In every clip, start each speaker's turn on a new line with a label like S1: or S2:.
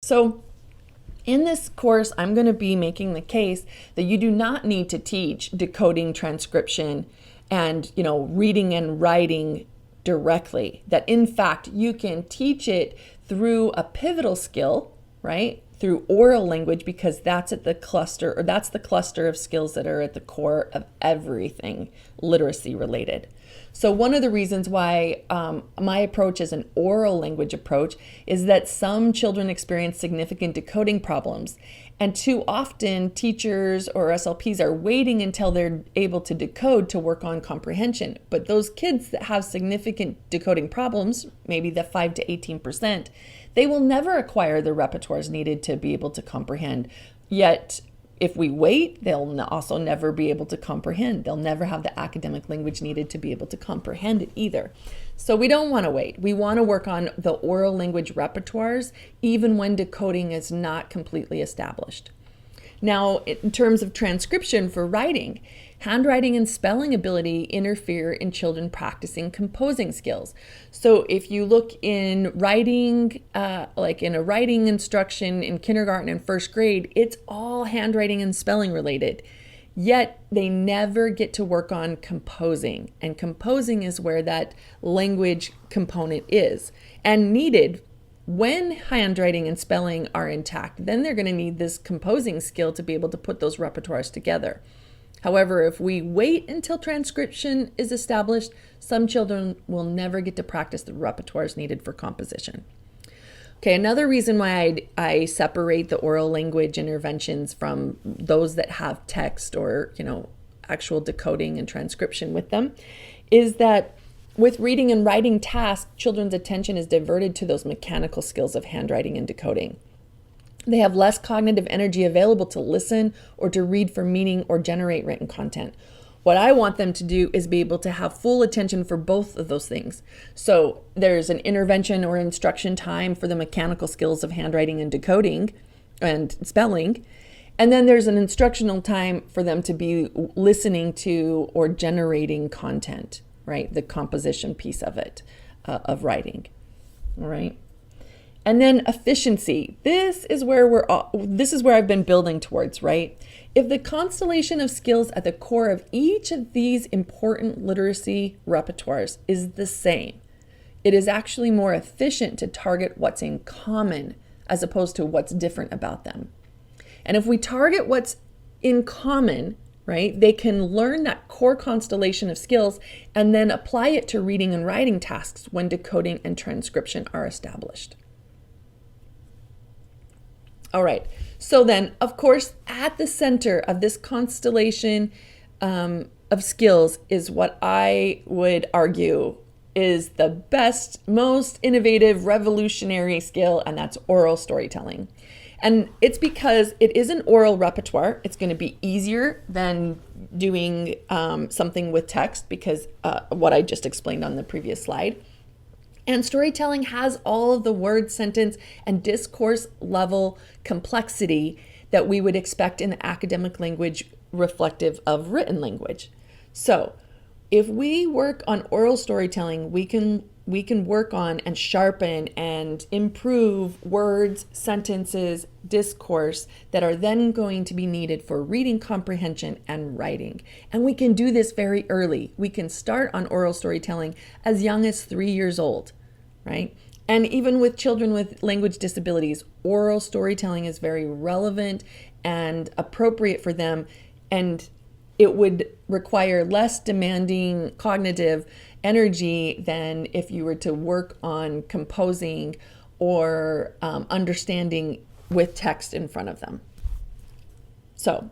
S1: So in this course, I'm going to be making the case that you do not need to teach decoding, transcription, and reading and writing directly. That in fact, you can teach it through a pivotal skill, right? Through oral language, because that's at the cluster, or that's the cluster of skills that are at the core of everything literacy related. So one of the reasons why my approach is an oral language approach is that some children experience significant decoding problems. And too often teachers or SLPs are waiting until they're able to decode to work on comprehension. But those kids that have significant decoding problems, maybe the 5 to 18%, they will never acquire the repertoires needed to be able to comprehend. Yet, if we wait, they'll also never be able to comprehend. They'll never have the academic language needed to be able to comprehend it either. So we don't want to wait. We want to work on the oral language repertoires even when decoding is not completely established. Now, in terms of transcription for writing, handwriting and spelling ability interfere in children practicing composing skills. So if you look in writing, like in a writing instruction in kindergarten and first grade, it's all handwriting and spelling related. Yet they never get to work on composing. And composing is where that language component is and needed. When handwriting and spelling are intact, then they're going to need this composing skill to be able to put those repertoires together. However, if we wait until transcription is established, some children will never get to practice the repertoires needed for composition. Okay, another reason why I separate the oral language interventions from those that have text or, actual decoding and transcription with them is that with reading and writing tasks, children's attention is diverted to those mechanical skills of handwriting and decoding. They have less cognitive energy available to listen or to read for meaning or generate written content. What I want them to do is be able to have full attention for both of those things. So there's an intervention or instruction time for the mechanical skills of handwriting and decoding and spelling. And then there's an instructional time for them to be listening to or generating content, right? The composition piece of it, of writing, all right? And then efficiency. This is where I've been building towards, right? If the constellation of skills at the core of each of these important literacy repertoires is the same, it is actually more efficient to target what's in common as opposed to what's different about them. And if we target what's in common, right, they can learn that core constellation of skills and then apply it to reading and writing tasks when decoding and transcription are established. All right, so then, of course, at the center of this constellation of skills is what I would argue is the best, most innovative, revolutionary skill, and that's oral storytelling. And it's because it is an oral repertoire. It's going to be easier than doing something with text because what I just explained on the previous slide. And storytelling has all of the word, sentence, and discourse level complexity that we would expect in the academic language reflective of written language. So if we work on oral storytelling, we can work on and sharpen and improve words, sentences, discourse that are then going to be needed for reading comprehension and writing. And we can do this very early. We can start on oral storytelling as young as 3 years old, right? And even with children with language disabilities, oral storytelling is very relevant and appropriate for them, and it would require less demanding cognitive energy than if you were to work on composing or understanding with text in front of them. So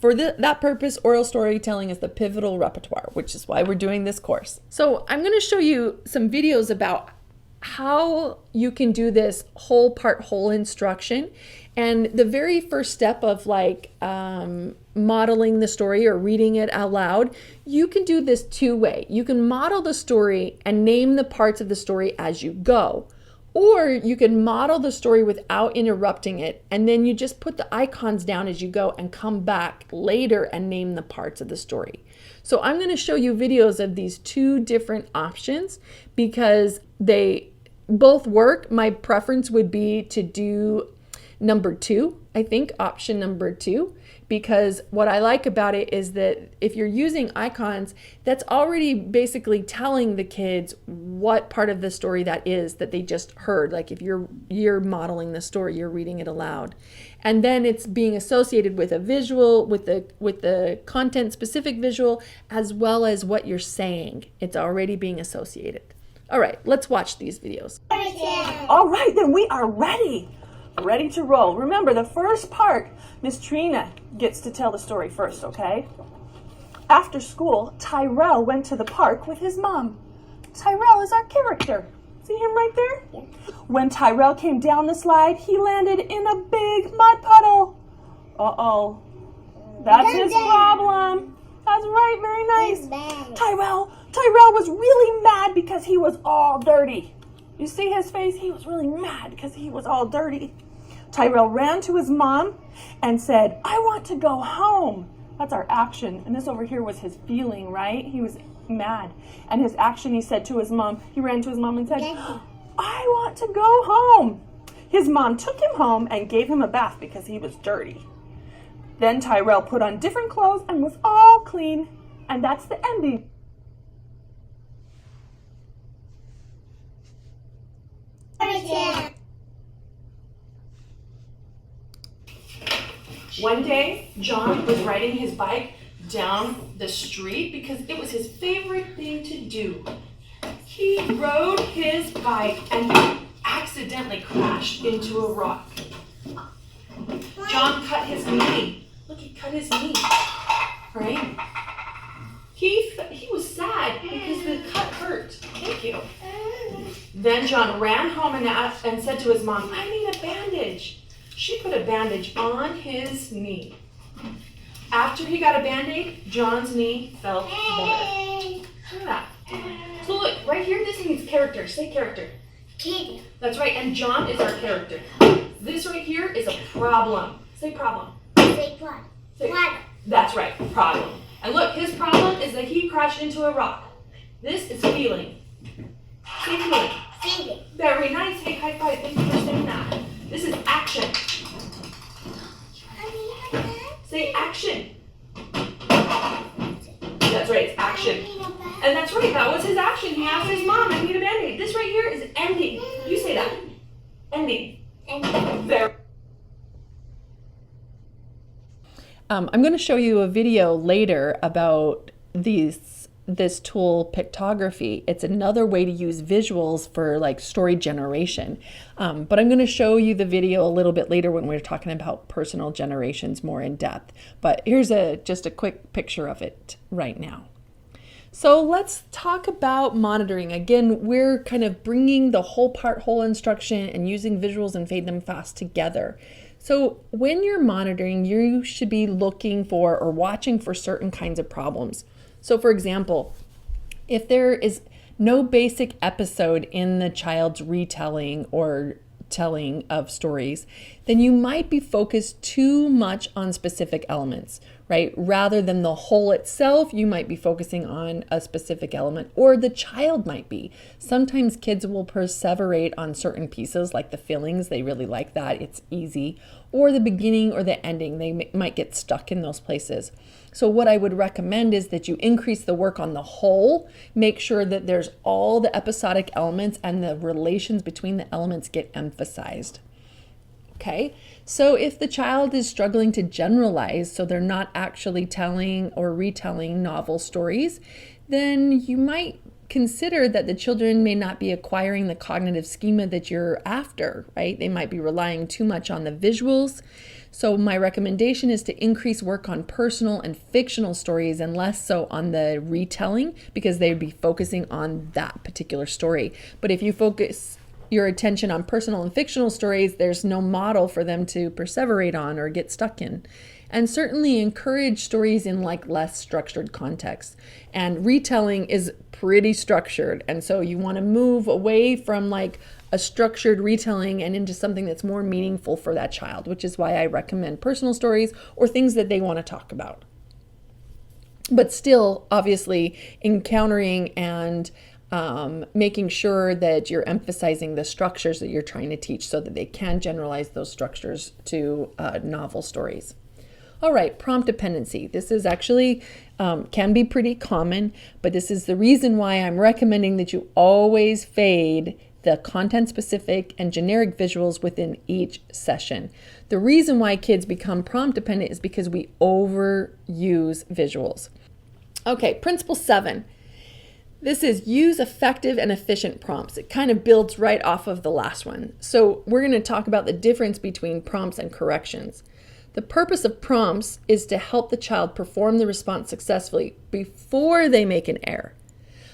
S1: for that purpose, oral storytelling is the pivotal repertoire, which is why we're doing this course. So I'm going to show you some videos about how you can do this whole part whole instruction. And the very first step of modeling the story or reading it out loud, you can do this two-way. You can model the story and name the parts of the story as you go. Or you can model the story without interrupting it, and then you just put the icons down as you go and come back later and name the parts of the story. So I'm going to show you videos of these two different options because they both work. My preference would be to do number 2, I think, option number 2, because what I like about it is that if you're using icons, that's already basically telling the kids what part of the story that is that they just heard. Like if you're modeling the story, you're reading it aloud. And then it's being associated with a visual, with the content specific visual, as well as what you're saying. It's already being associated. All right, let's watch these videos.
S2: All right, then we are ready. Ready to roll. Remember, the first part, Miss Trina gets to tell the story first, okay? After school, Tyrell went to the park with his mom. Tyrell is our character. See him right there? Yeah. When Tyrell came down the slide, he landed in a big mud puddle. Uh-oh. That's his problem. That's right, very nice. Tyrell was really mad because he was all dirty. You see his face? He was really mad because he was all dirty. Tyrell ran to his mom and said, "I want to go home." That's our action. And this over here was his feeling, right? He was mad. And his action, he said to his mom, he ran to his mom and said, "I want to go home." His mom took him home and gave him a bath because he was dirty. Then Tyrell put on different clothes and was all clean. And that's the ending. One day, John was riding his bike down the street because it was his favorite thing to do. He rode his bike and he accidentally crashed into a rock. John cut his knee. Look, he cut his knee, right? He was sad because the cut hurt. Thank you. Then John ran home and said to his mom, "I need a bandage." She put a bandage on his knee. After he got a Band-Aid, John's knee felt better. Look at that. So look, right here, this means character. Say character.
S3: Kid.
S2: That's right, and John is our character. This right here is a problem. Say problem.
S3: Say what? What?
S2: That's right, problem. And look, his problem is that he crashed into a rock. This is feeling. Say feeling.
S3: Feeling.
S2: Very nice. Hey, high five. Thank you for saying that. This is action. Say action. That's right, it's action. And that's right, that was his action. He asked his mom, "I need a Band-Aid." This right here is ending. You say that. Ending. There.
S1: I'm going to show you a video later about this tool, pictography. It's another way to use visuals for like story generation. But I'm going to show you the video a little bit later when we're talking about personal generations more in depth. But here's just a quick picture of it right now. So let's talk about monitoring. Again, we're kind of bringing the whole instruction and using visuals and fade them fast together. So when you're monitoring, you should be looking for or watching for certain kinds of problems. So for example, if there is no basic episode in the child's retelling or telling of stories, then you might be focused too much on specific elements, right? Rather than the whole itself, you might be focusing on a specific element, or the child might be. Sometimes kids will perseverate on certain pieces, like the feelings, they really like that, it's easy, or the beginning or the ending, they might get stuck in those places. So what I would recommend is that you increase the work on the whole, make sure that there's all the episodic elements and the relations between the elements get emphasized. Okay, so if the child is struggling to generalize, so they're not actually telling or retelling novel stories, then you might consider that the children may not be acquiring the cognitive schema that you're after, right? They might be relying too much on the visuals. So my recommendation is to increase work on personal and fictional stories and less so on the retelling, because they'd be focusing on that particular story. But if you focus your attention on personal and fictional stories, there's no model for them to perseverate on or get stuck in. And certainly encourage stories in like less structured contexts. And retelling is pretty structured. And so you want to move away from like a structured retelling and into something that's more meaningful for that child, which is why I recommend personal stories or things that they want to talk about. But still, obviously, encountering and making sure that you're emphasizing the structures that you're trying to teach so that they can generalize those structures to novel stories. All right, prompt dependency. This is actually can be pretty common, but this is the reason why I'm recommending that you always fade the content-specific and generic visuals within each session. The reason why kids become prompt dependent is because we overuse visuals. Okay, principle 7. This is use effective and efficient prompts. It kind of builds right off of the last one. So we're going to talk about the difference between prompts and corrections. The purpose of prompts is to help the child perform the response successfully before they make an error.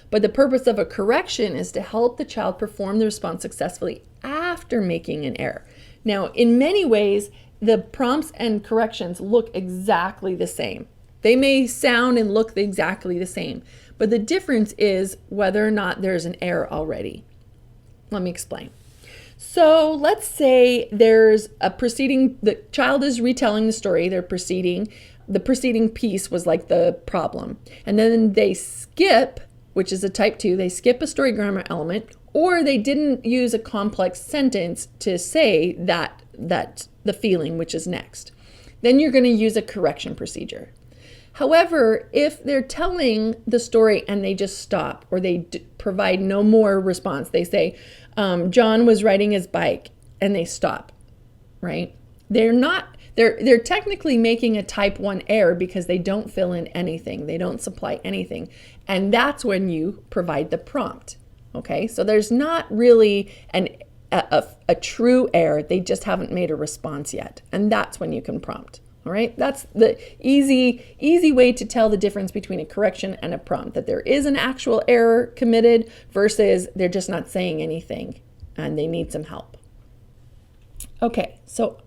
S1: But the purpose of a correction is to help the child perform the response successfully after making an error. Now, in many ways, the prompts and corrections look exactly the same. They may sound and look exactly the same, but the difference is whether or not there's an error already. Let me explain. So let's say there's a proceeding, the child is retelling the story, the preceding piece was like the problem. And then they skip, which is a type 2, they skip a story grammar element, or they didn't use a complex sentence to say that the feeling, which is next. Then you're going to use a correction procedure. However, if they're telling the story and they just stop, or they provide no more response, they say, John was riding his bike, and they stop, right? They're technically making a type 1 error because they don't fill in anything. They don't supply anything. And that's when you provide the prompt, okay? So there's not really a true error. They just haven't made a response yet. And that's when you can prompt. All right, that's the easy way to tell the difference between a correction and a prompt, that there is an actual error committed versus they're just not saying anything and they need some help. Okay, so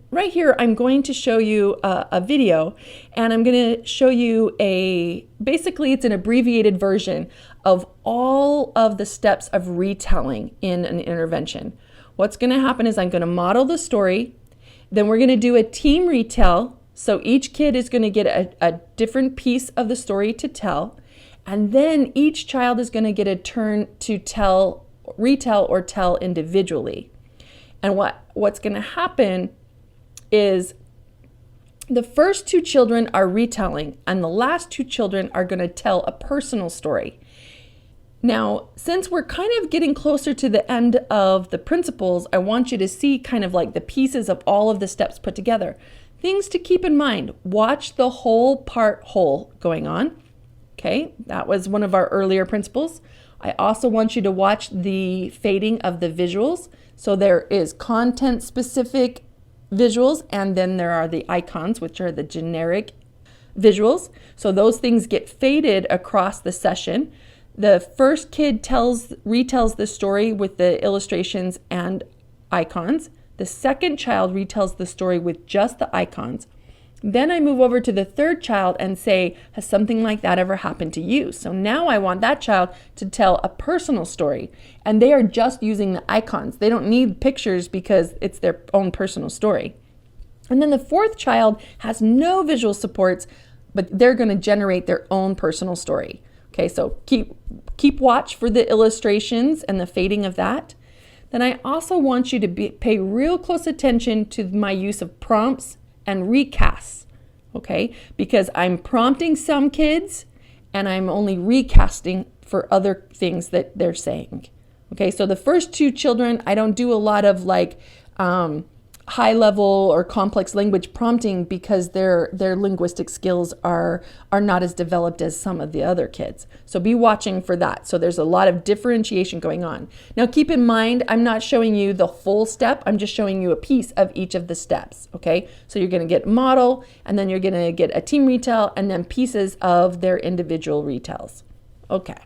S1: right here, I'm going to show you a video, and I'm going to show you basically it's an abbreviated version of all of the steps of retelling in an intervention. What's going to happen is I'm going to model the story. Then we're going to do a team retell. So each kid is going to get a different piece of the story to tell. And then each child is going to get a turn to retell or tell individually. And what's going to happen is the first 2 children are retelling, and the last 2 children are going to tell a personal story. Now, since we're kind of getting closer to the end of the principles, I want you to see kind of like the pieces of all of the steps put together. Things to keep in mind. Watch the whole part whole going on. Okay, that was one of our earlier principles. I also want you to watch the fading of the visuals. So there is content-specific visuals, and then there are the icons, which are the generic visuals. So those things get faded across the session. The first kid retells the story with the illustrations and icons. The second child retells the story with just the icons. Then I move over to the third child and say, has something like that ever happened to you? So now I want that child to tell a personal story, and they are just using the icons. They don't need pictures because it's their own personal story. And then the fourth child has no visual supports, but they're going to generate their own personal story. Okay, so keep watch for the illustrations and the fading of that. Then I also want you to pay real close attention to my use of prompts and recasts, okay? Because I'm prompting some kids and I'm only recasting for other things that they're saying. Okay, so the first 2 children, I don't do a lot of like high level or complex language prompting because their linguistic skills are not as developed as some of the other kids. So be watching for that. So there's a lot of differentiation going on. Now keep in mind, I'm not showing you the full step. I'm just showing you a piece of each of the steps. Okay, so you're going to get model, and then you're going to get a team retell, and then pieces of their individual retells. Okay.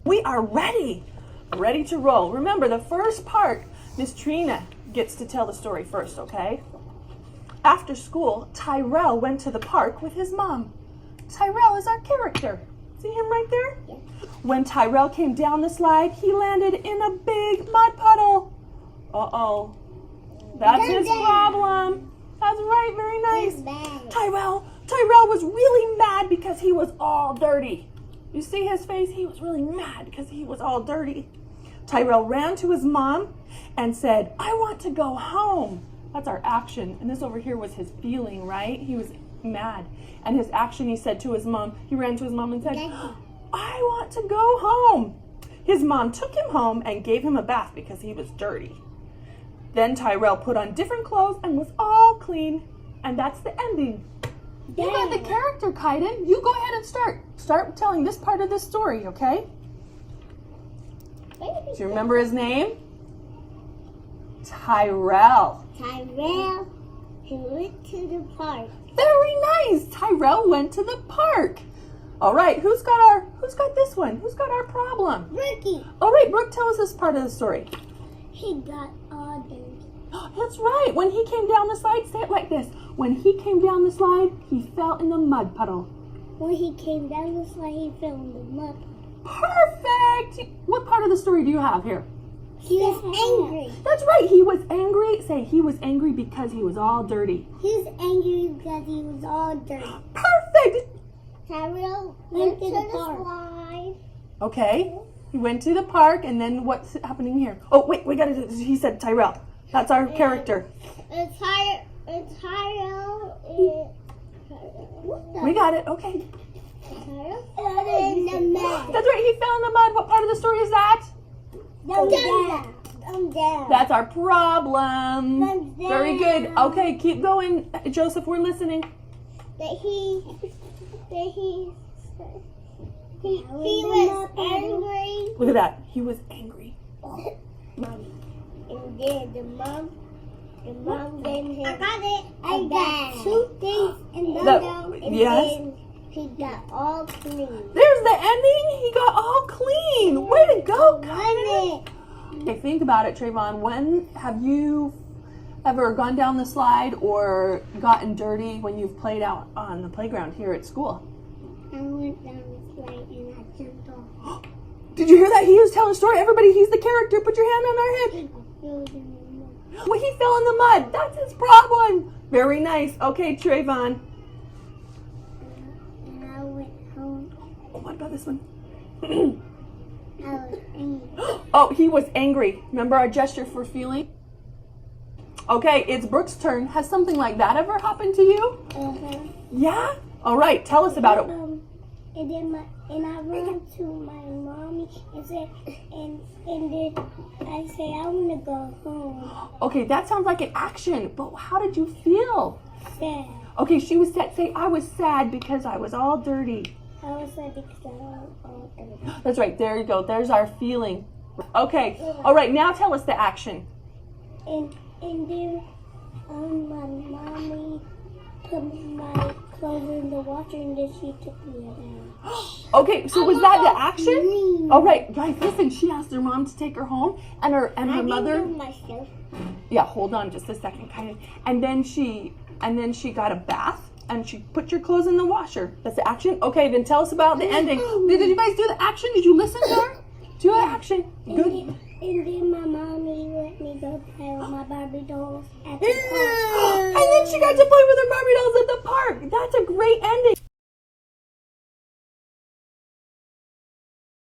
S2: We are ready to roll. Remember, the first part, Miss Trina gets to tell the story first, okay? After school, Tyrell went to the park with his mom. Tyrell is our character. See him right there? Yeah. When Tyrell came down the slide, he landed in a big mud puddle. Uh-oh. That's his problem. That's right, very nice. Tyrell was really mad because he was all dirty. You see his face? He was really mad because he was all dirty. Tyrell ran to his mom and said, I want to go home. That's our action. And this over here was his feeling, right? He was mad. And his action, he said to his mom, he ran to his mom and said, I want to go home. His mom took him home and gave him a bath because he was dirty. Then Tyrell put on different clothes and was all clean. And that's the ending. You got the character, Kaiden. You go ahead and start. Start telling this part of the story, okay? Do you remember his name? Tyrell.
S3: Tyrell, he went to the park.
S2: Very nice. Tyrell went to the park. All right, who's got this one? Who's got our problem?
S3: Brookie,
S2: All right, Brooke, tell us this part of the story.
S3: he got all dirty.
S2: That's right. When he came down the slide, say it like this. When he came down the slide, he fell in the mud puddle.
S3: When he came down the slide, he fell in the mud.
S2: Perfect. What part of the story do you have here?
S3: He was angry.
S2: That's right. He was angry. Say he was angry because he was all dirty.
S3: He was angry because he was all dirty.
S2: Perfect.
S3: Tyrell went to the slide.
S2: Okay. He went to the park, and then what's happening here? Oh, wait, we got to. He said Tyrell. That's our character. We got it. Okay.
S3: Tyrell fell in the mud.
S2: That's right. He fell in the mud. What part of the story is that?
S3: Down.
S2: That's our problem.
S3: Down.
S2: Very good. Okay, keep going, Joseph. We're listening.
S3: He was angry.
S2: Look at that. He was angry.
S3: And then the mom gave him. I got it. I got 2 things and
S2: yes.
S3: then he got all clean.
S2: There's the ending. He got all clean. Way to go, Kaiden. Okay, think about it, Trayvon. When have you ever gone down the slide or gotten dirty when you've played out on the playground here at school?
S3: I went down the slide and I jumped off.
S2: Did you hear that? He was telling a story. Everybody, he's the character. Put your hand on our head. Well, he fell in the mud. That's his problem. Very nice. Okay, Trayvon.
S3: And I went home.
S2: Oh, what about this one?
S3: I was angry.
S2: Oh, he was angry. Remember our gesture for feeling? Okay, it's Brooke's turn. Has something like that ever happened to you? Yeah? All right, tell us about it.
S3: And I ran to my mommy and said, and then I say I want to go home.
S2: Okay, that sounds like an action, but how did you feel?
S3: Sad.
S2: Okay, she was sad. Say, I was sad because I was all dirty.
S3: I was sad because I was all dirty.
S2: That's right, there you go. There's our feeling. Okay, all right, now tell us the action.
S3: And then my mommy put my clothes in the washer and then she took me out.
S2: Okay, so was that the action? All right, guys, listen. She asked her mom to take her home, and her mother.
S3: Do myself.
S2: Yeah, hold on just a second, kind of. And then she got a bath, and she put your clothes in the washer. That's the action. Okay, then tell us about the ending. Did you guys do the action? Did you listen to her? Do the action. Good.
S3: And then my mommy let me go play with my Barbie dolls at the park.
S2: And then she got to play with her Barbie dolls at the park. That's a great ending.